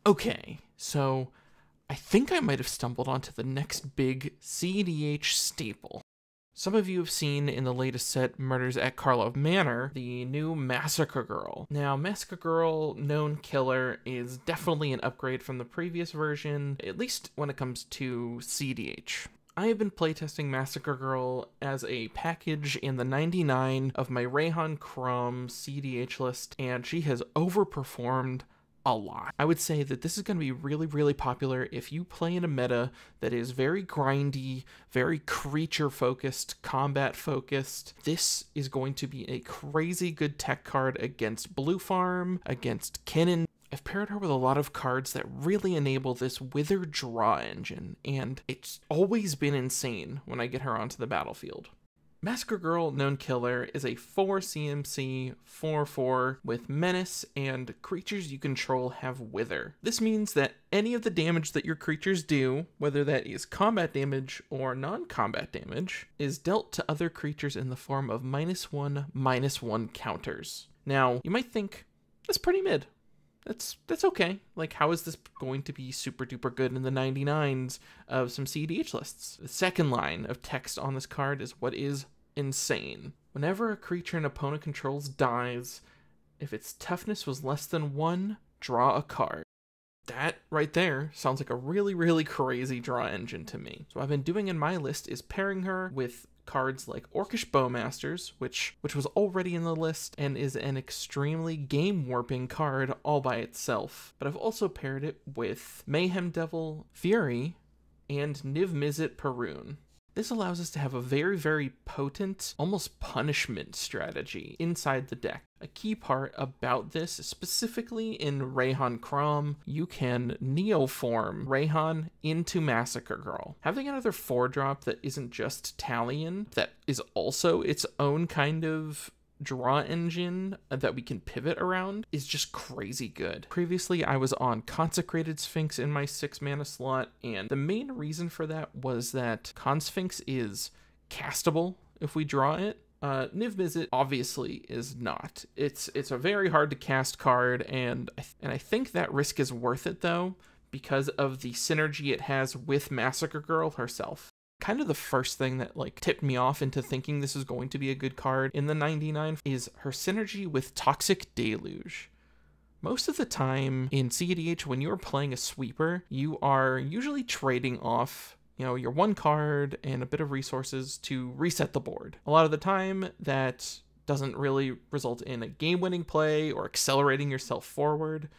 Okay, so I think I might have stumbled onto the next big CEDH staple. Some of you have seen in the latest set, Murders at Karlov Manor, the new Massacre Girl. Now, Massacre Girl, known killer, is definitely an upgrade from the previous version, at least when it comes to CEDH. I have been playtesting Massacre Girl as a package in the 99 of my Rayhan Crom CEDH list, and she has overperformed a lot. I would say that this is going to be really, really popular if you play in a meta that is very grindy, very creature-focused, combat-focused. This is going to be a crazy good tech card against Blue Farm, against Kinnan. I've paired her with a lot of cards that really enable this Wither draw engine, and it's always been insane when I get her onto the battlefield. Massacre Girl, known killer, is a 4 CMC 4/4 with menace, and creatures you control have wither. This means that any of the damage that your creatures do, whether that is combat damage or non-combat damage, is dealt to other creatures in the form of -1/-1 counters. Now, you might think, that's pretty mid. That's okay. Like, how is this going to be super duper good in the 99s of some CEDH lists? The second line of text on this card is what is insane. Whenever a creature an opponent controls dies, if its toughness was less than 1, draw a card. That right there sounds like a really, really crazy draw engine to me. So what I've been doing in my list is pairing her with cards like Orcish Bowmasters, which was already in the list and is an extremely game-warping card all by itself. But I've also paired it with Mayhem Devil, Fury, and Niv Mizzet Perun. This allows us to have a very, very potent, almost punishment strategy inside the deck. A key part about this, specifically in Rayhan Crom, you can neoform Rayhan into Massacre Girl. Having another 4-drop that isn't just Talion, that is also its own kind of draw engine that we can pivot around, is just crazy good. Previously, I was on Consecrated Sphinx in my 6-mana slot, and the main reason for that was that Consphinx is castable if we draw it. Niv Mizzet obviously is not. It's a very hard to cast card, and I think that risk is worth it though, because of the synergy it has with Massacre Girl herself. Kind of the first thing that tipped me off into thinking this is going to be a good card in the 99 is her synergy with Toxic Deluge. Most of the time in CEDH, when you are playing a sweeper, you are usually trading off, your 1 card and a bit of resources to reset the board. A lot of the time, that doesn't really result in a game-winning play or accelerating yourself forward,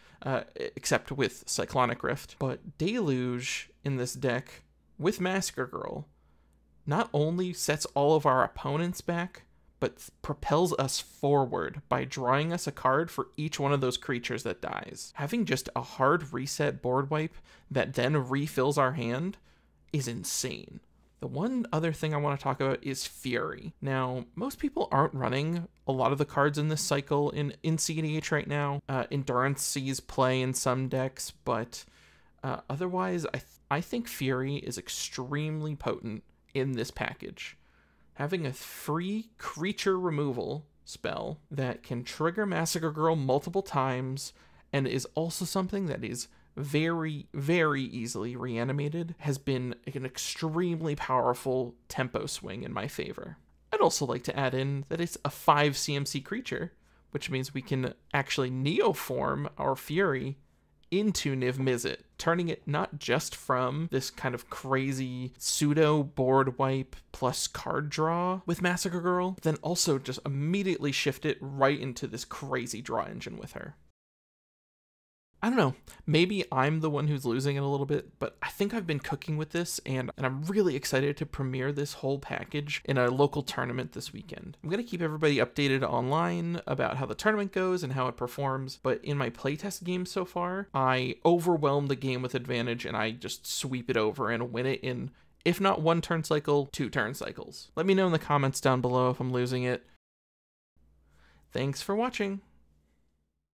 except with Cyclonic Rift. But Deluge in this deck, with Massacre Girl, not only sets all of our opponents back, but propels us forward by drawing us a card for each one of those creatures that dies. Having just a hard reset board wipe that then refills our hand is insane. The one other thing I want to talk about is Fury. Now, most people aren't running a lot of the cards in this cycle in CEDH right now. Endurance sees play in some decks, but otherwise, I think Fury is extremely potent in this package. Having a free creature removal spell that can trigger Massacre Girl multiple times and is also something that is very, very easily reanimated has been an extremely powerful tempo swing in my favor. I'd also like to add in that it's a 5 CMC creature, which means we can actually neoform our Fury into Niv Mizzet, turning it not just from this kind of crazy pseudo board wipe plus card draw with Massacre Girl, but then also just immediately shift it right into this crazy draw engine with her. I don't know, maybe I'm the one who's losing it a little bit, but I think I've been cooking with this, and I'm really excited to premiere this whole package in a local tournament this weekend. I'm going to keep everybody updated online about how the tournament goes and how it performs, but in my playtest game so far, I overwhelm the game with advantage, and I just sweep it over and win it in, if not 1 turn cycle, 2 turn cycles. Let me know in the comments down below if I'm losing it. Thanks for watching!